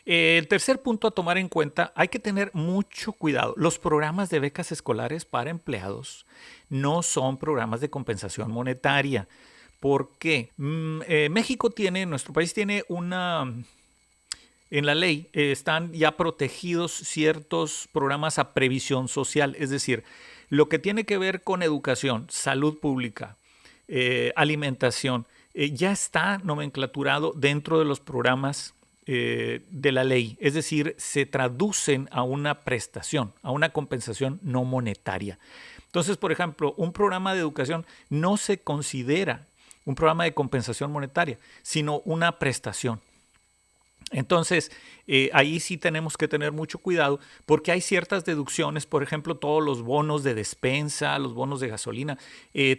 El tercer punto a tomar en cuenta, hay que tener mucho cuidado. Los programas de becas escolares para empleados no son programas de compensación monetaria. ¿Por qué? México tiene, nuestro país tiene en la ley están ya protegidos ciertos programas a previsión social, es decir, lo que tiene que ver con educación, salud pública, alimentación, ya está nomenclaturado dentro de los programas de la ley, es decir, se traducen a una prestación, a una compensación no monetaria. Entonces, por ejemplo, un programa de educación no se considera un programa de compensación monetaria, sino una prestación. Entonces, ahí sí tenemos que tener mucho cuidado porque hay ciertas deducciones, por ejemplo, todos los bonos de despensa, los bonos de gasolina,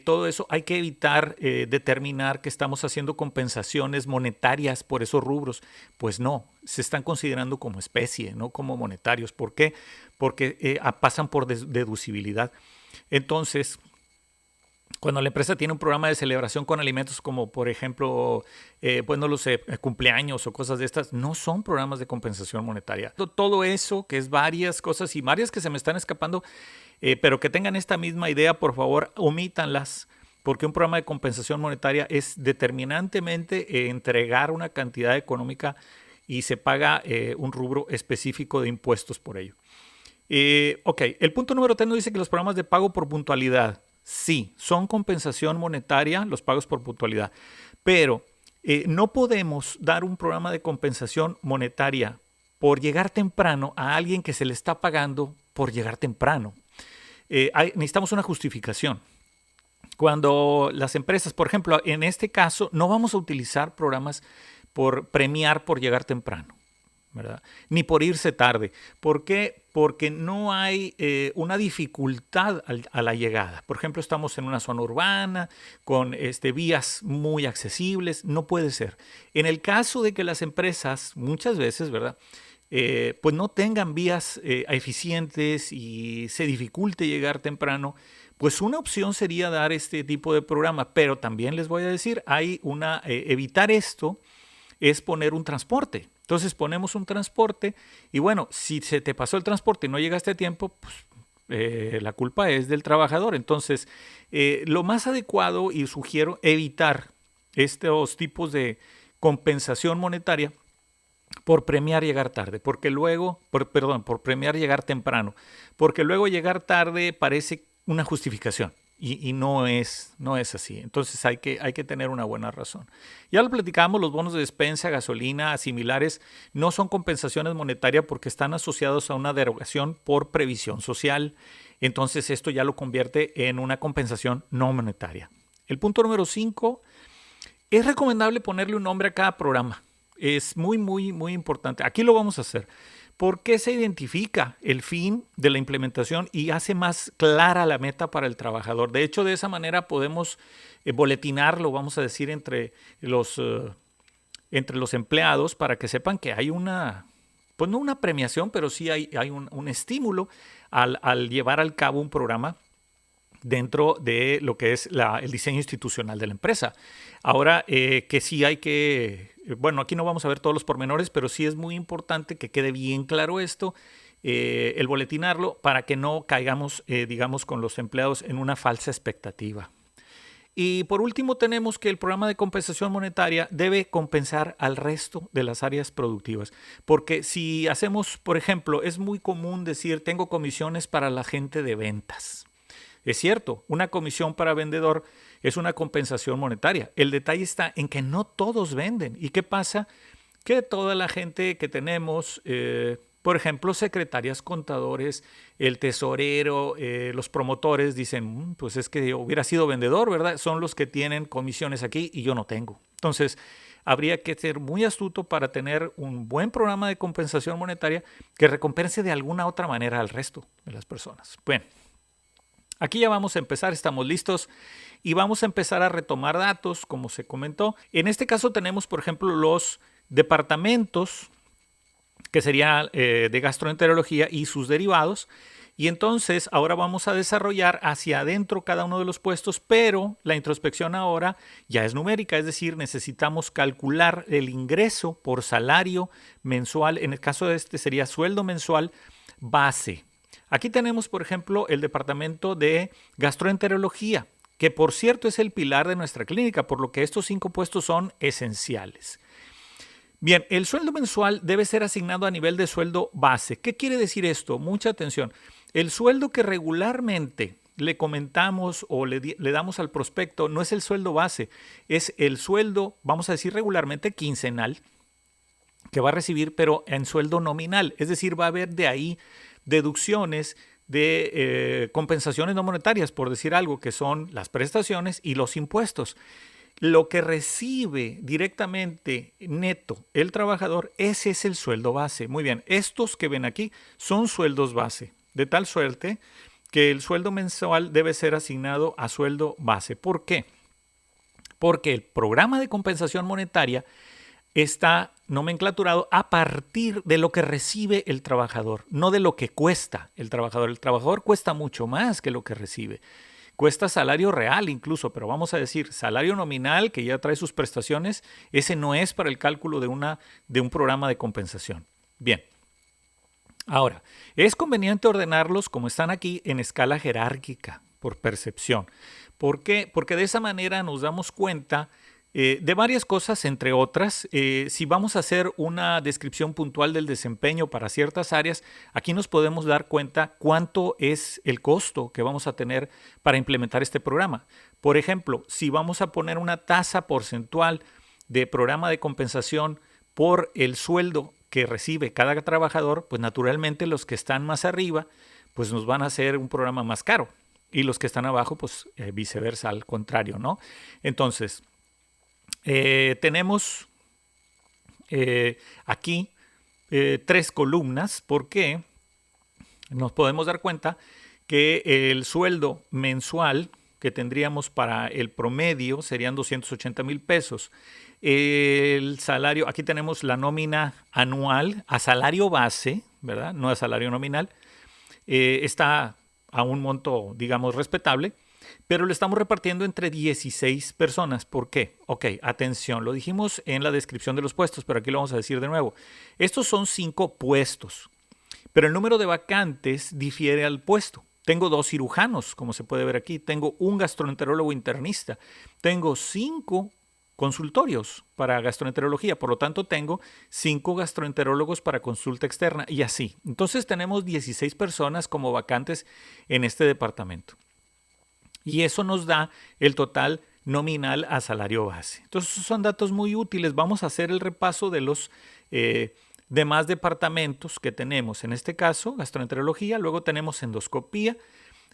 todo eso hay que evitar determinar que estamos haciendo compensaciones monetarias por esos rubros. Pues no, se están considerando como especie, no como monetarios. ¿Por qué? Porque pasan por deducibilidad. Entonces, cuando la empresa tiene un programa de celebración con alimentos como por ejemplo, pues no lo sé, cumpleaños o cosas de estas, no son programas de compensación monetaria. Todo eso, que es varias cosas y varias que se me están escapando, pero que tengan esta misma idea, por favor, omítanlas, porque un programa de compensación monetaria es determinantemente entregar una cantidad económica y se paga un rubro específico de impuestos por ello. Ok, el punto número 3 nos dice que los programas de pago por puntualidad, sí, son compensación monetaria los pagos por puntualidad, pero no podemos dar un programa de compensación monetaria por llegar temprano a alguien que se le está pagando por llegar temprano. Necesitamos una justificación. Cuando las empresas, por ejemplo, en este caso, no vamos a utilizar programas por premiar por llegar temprano, ¿verdad? Ni por irse tarde. ¿Por qué? Porque no hay una dificultad a la llegada. Por ejemplo, estamos en una zona urbana con vías muy accesibles. No puede ser. En el caso de que las empresas, muchas veces, ¿verdad? Pues no tengan vías eficientes y se dificulte llegar temprano, pues una opción sería dar este tipo de programa. Pero también les voy a decir, evitar esto es poner un transporte. Entonces ponemos un transporte y bueno, si se te pasó el transporte y no llegaste a tiempo, pues la culpa es del trabajador. Entonces, lo más adecuado y sugiero evitar estos tipos de compensación monetaria por premiar llegar tarde, porque luego, por premiar llegar temprano, porque luego llegar tarde parece una justificación. Y no es así. Entonces hay que tener una buena razón. Ya lo platicamos, los bonos de despensa, gasolina, similares, no son compensaciones monetarias porque están asociados a una derogación por previsión social. Entonces esto ya lo convierte en una compensación no monetaria. El punto número 5, es recomendable ponerle un nombre a cada programa. Es muy, muy, muy importante. Aquí lo vamos a hacer. Porque se identifica el fin de la implementación y hace más clara la meta para el trabajador. De hecho, de esa manera podemos boletinarlo, vamos a decir, entre los empleados para que sepan que hay pues no una premiación, pero sí hay un estímulo al llevar al cabo un programa dentro de lo que es el diseño institucional de la empresa. Ahora, que sí bueno, aquí no vamos a ver todos los pormenores, pero sí es muy importante que quede bien claro esto, el boletinarlo para que no caigamos, digamos, con los empleados en una falsa expectativa. Y por último tenemos que el programa de compensación monetaria debe compensar al resto de las áreas productivas. Porque si hacemos, por ejemplo, es muy común decir tengo comisiones para la gente de ventas. Es cierto, una comisión para vendedor es una compensación monetaria. El detalle está en que no todos venden. ¿Y qué pasa? Que toda la gente que tenemos, por ejemplo, secretarias, contadores, el tesorero, los promotores dicen, pues es que yo hubiera sido vendedor, ¿verdad? Son los que tienen comisiones aquí y yo no tengo. Entonces, habría que ser muy astuto para tener un buen programa de compensación monetaria que recompense de alguna otra manera al resto de las personas. Bueno. Aquí ya vamos a empezar, estamos listos y vamos a empezar a retomar datos, como se comentó. En este caso tenemos, por ejemplo, los departamentos, que sería de gastroenterología y sus derivados. Y entonces ahora vamos a desarrollar hacia adentro cada uno de los puestos, pero la introspección ahora ya es numérica, es decir, necesitamos calcular el ingreso por salario mensual. En el caso de este sería sueldo mensual base. Aquí tenemos, por ejemplo, el departamento de gastroenterología, que por cierto es el pilar de nuestra clínica, por lo que estos 5 puestos son esenciales. Bien, el sueldo mensual debe ser asignado a nivel de sueldo base. ¿Qué quiere decir esto? Mucha atención. El sueldo que regularmente le comentamos o le damos al prospecto no es el sueldo base, es el sueldo, vamos a decir regularmente quincenal, que va a recibir, pero en sueldo nominal. Es decir, va a haber de ahí deducciones de compensaciones no monetarias, por decir algo, que son las prestaciones y los impuestos. Lo que recibe directamente neto el trabajador, ese es el sueldo base. Muy bien, estos que ven aquí son sueldos base, de tal suerte que el sueldo mensual debe ser asignado a sueldo base. ¿Por qué? Porque el programa de compensación monetaria está nomenclaturado a partir de lo que recibe el trabajador, no de lo que cuesta el trabajador. El trabajador cuesta mucho más que lo que recibe. Cuesta salario real incluso, pero vamos a decir salario nominal que ya trae sus prestaciones, ese no es para el cálculo de un programa de compensación. Bien, ahora, es conveniente ordenarlos como están aquí en escala jerárquica, por percepción. ¿Por qué? Porque de esa manera nos damos cuenta de varias cosas, entre otras. Si vamos a hacer una descripción puntual del desempeño para ciertas áreas, aquí nos podemos dar cuenta cuánto es el costo que vamos a tener para implementar este programa. Por ejemplo, si vamos a poner una tasa porcentual de programa de compensación por el sueldo que recibe cada trabajador, pues naturalmente los que están más arriba, pues nos van a hacer un programa más caro. Y los que están abajo, pues viceversa, al contrario, ¿no? Entonces, tenemos aquí 3 columnas porque nos podemos dar cuenta que el sueldo mensual que tendríamos para el promedio serían 280,000 pesos. El salario, aquí tenemos la nómina anual a salario base, ¿verdad? No a salario nominal. Está a un monto, digamos, respetable, pero lo estamos repartiendo entre 16 personas. ¿Por qué? Ok, atención, lo dijimos en la descripción de los puestos, pero aquí lo vamos a decir de nuevo. Estos son 5 puestos, pero el número de vacantes difiere al puesto. Tengo 2 cirujanos, como se puede ver aquí. Tengo un gastroenterólogo internista. Tengo 5 consultorios para gastroenterología. Por lo tanto, tengo 5 gastroenterólogos para consulta externa y así. Entonces, tenemos 16 personas como vacantes en este departamento. Y eso nos da el total nominal a salario base. Entonces, son datos muy útiles. Vamos a hacer el repaso de los demás departamentos que tenemos. En este caso, gastroenterología, luego tenemos endoscopía.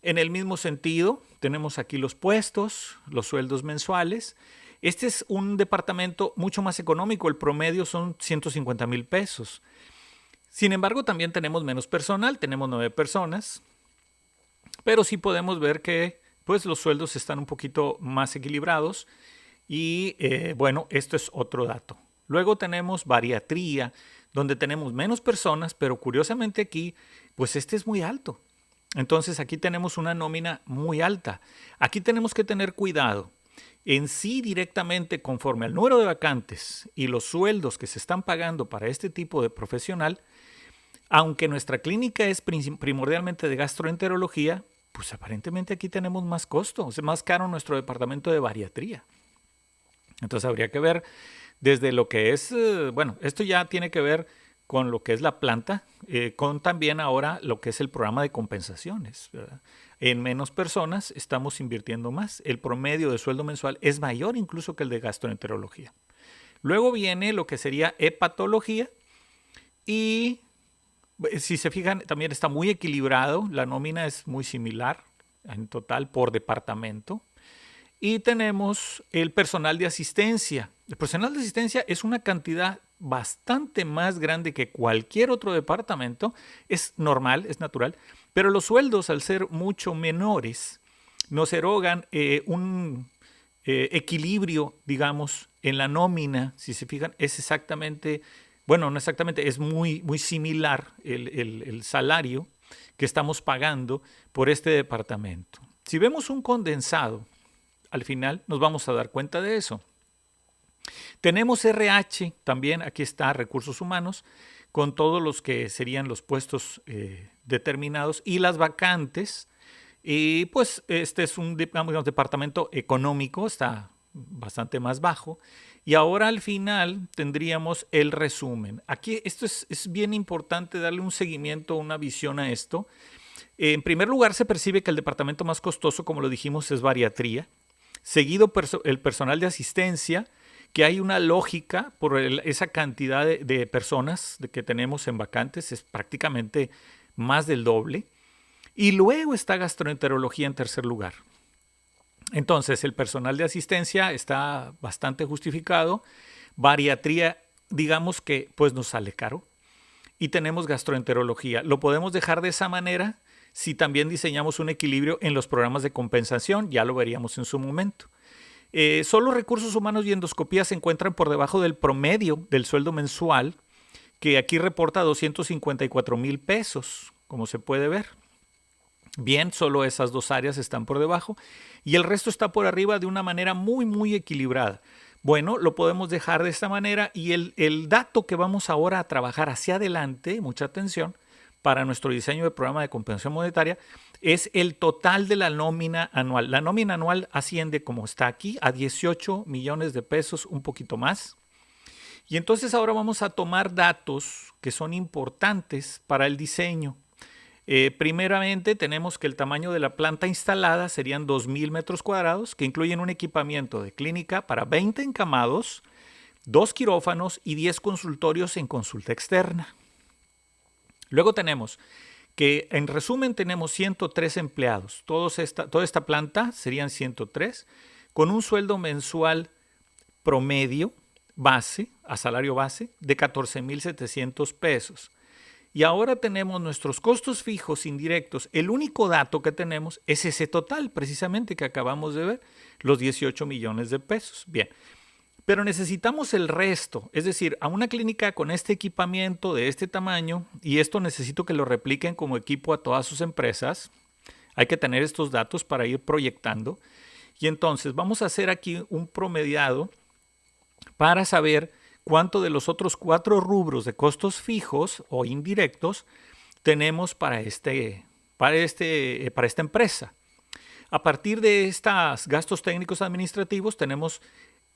En el mismo sentido, tenemos aquí los puestos, los sueldos mensuales. Este es un departamento mucho más económico, el promedio son 150,000 pesos. Sin embargo, también tenemos menos personal, tenemos 9 personas, pero sí podemos ver que pues, los sueldos están un poquito más equilibrados y bueno, esto es otro dato. Luego tenemos bariatría, donde tenemos menos personas, pero curiosamente aquí, pues este es muy alto. Entonces aquí tenemos una nómina muy alta. Aquí tenemos que tener cuidado. En sí directamente conforme al número de vacantes y los sueldos que se están pagando para este tipo de profesional, aunque nuestra clínica es primordialmente de gastroenterología, pues aparentemente aquí tenemos más costo, es más caro nuestro departamento de bariatría. Entonces habría que ver desde lo que es, bueno, esto ya tiene que ver con lo que es la planta, con también ahora lo que es el programa de compensaciones, ¿verdad? En menos personas estamos invirtiendo más. El promedio de sueldo mensual es mayor incluso que el de gastroenterología. Luego viene lo que sería hepatología y si se fijan también está muy equilibrado. La nómina es muy similar en total por departamento. Y tenemos el personal de asistencia. El personal de asistencia es una cantidad bastante más grande que cualquier otro departamento. Es normal, es natural, pero los sueldos, al ser mucho menores, nos erogan un equilibrio, digamos, en la nómina. Si se fijan, es exactamente, bueno, no exactamente, es muy, muy similar el salario que estamos pagando por este departamento. Si vemos un condensado, al final nos vamos a dar cuenta de eso. Tenemos RH, también aquí está recursos humanos, con todos los que serían los puestos determinados y las vacantes. Y pues este es un digamos, departamento económico, está bastante más bajo. Y ahora al final tendríamos el resumen. Aquí esto es bien importante darle un seguimiento, una visión a esto. En primer lugar, se percibe que el departamento más costoso, como lo dijimos, es bariatría. Seguido el personal de asistencia, que hay una lógica por esa cantidad de personas que tenemos en vacantes, es prácticamente más del doble. Y luego está gastroenterología en tercer lugar. Entonces, el personal de asistencia está bastante justificado. Bariatría, digamos que pues nos sale caro. Y tenemos gastroenterología. Lo podemos dejar de esa manera si también diseñamos un equilibrio en los programas de compensación. Ya lo veríamos en su momento. Solo recursos humanos y endoscopía se encuentran por debajo del promedio del sueldo mensual, que aquí reporta 254,000 pesos, como se puede ver. Bien, solo esas dos áreas están por debajo y el resto está por arriba de una manera muy equilibrada. Bueno, lo podemos dejar de esta manera y el dato que vamos ahora a trabajar hacia adelante, mucha atención, para nuestro diseño de programa de compensación monetaria, es el total de la nómina anual. La nómina anual asciende, como está aquí, a 18 millones de pesos, un poquito más. Y entonces ahora vamos a tomar datos que son importantes para el diseño. Primeramente tenemos que el tamaño de la planta instalada serían 2,000 metros cuadrados, que incluyen un equipamiento de clínica para 20 encamados, 2 quirófanos y 10 consultorios en consulta externa. Luego tenemos que, en resumen, tenemos 103 empleados. Toda esta planta serían 103, con un sueldo mensual promedio base, a salario base, de 14,700 pesos. Y ahora tenemos nuestros costos fijos indirectos. El único dato que tenemos es ese total, precisamente, que acabamos de ver, los 18 millones de pesos. Bien, pero necesitamos el resto, es decir, a una clínica con este equipamiento de este tamaño, y esto necesito que lo repliquen como equipo a todas sus empresas. Hay que tener estos datos para ir proyectando. Y entonces vamos a hacer aquí un promediado para saber cuánto de los otros 4 rubros de costos fijos o indirectos tenemos para esta empresa. A partir de estos gastos técnicos administrativos tenemos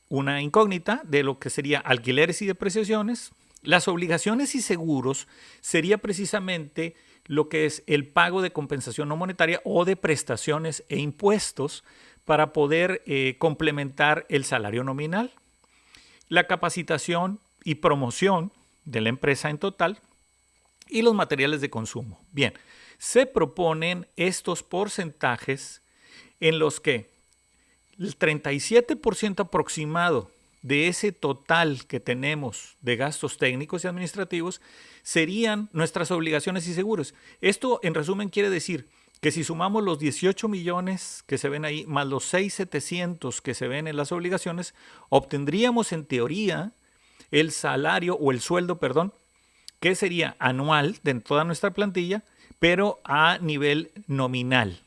una incógnita de lo que sería alquileres y depreciaciones. Las obligaciones y seguros sería precisamente lo que es el pago de compensación no monetaria o de prestaciones e impuestos para poder complementar el salario nominal. La capacitación y promoción de la empresa en total y los materiales de consumo. Bien, se proponen estos porcentajes en los que el 37% aproximado de ese total que tenemos de gastos técnicos y administrativos serían nuestras obligaciones y seguros. Esto, en resumen, quiere decir que si sumamos los 18 millones que se ven ahí, más los 6,700 que se ven en las obligaciones, obtendríamos en teoría el salario o el sueldo, perdón, que sería anual de toda nuestra plantilla, pero a nivel nominal.